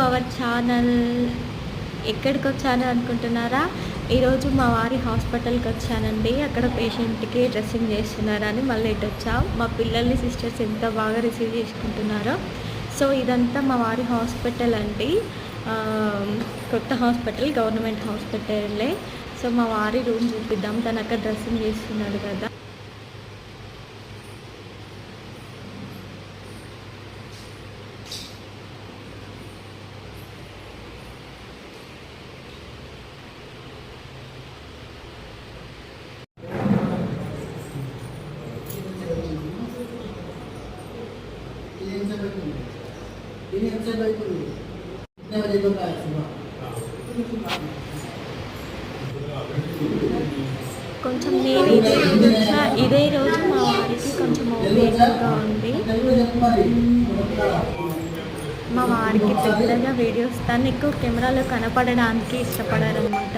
Our channel. ఎక్కడికి వచ్చాను అనుకుంటున్నారా? ఈరోజు మా వారి హాస్పిటల్కి వచ్చానండి. అక్కడ పేషెంట్కి డ్రెస్సింగ్ చేస్తున్నారని మళ్ళీ ఇటు వచ్చాం. మా పిల్లల్ని సిస్టర్స్ ఎంత బాగా రిసీవ్ చేసుకుంటున్నారో. సో ఇదంతా మా వారి హాస్పిటల్ అండి. కొత్త హాస్పిటల్, గవర్నమెంట్ హాస్పిటలే. సో మా వారి రూమ్ చూపిద్దాం. తను అక్కడ డ్రెస్సింగ్ చేస్తున్నాడు కదా. కొంచెం నేను ఇదే రోజు మా వారికి కొంచెం ఓపికగా ఉంది. మా వారికి పెద్దగా వీడియోస్ తను ఎక్కువ కెమెరాలో కనపడడానికి ఇష్టపడారనమాట.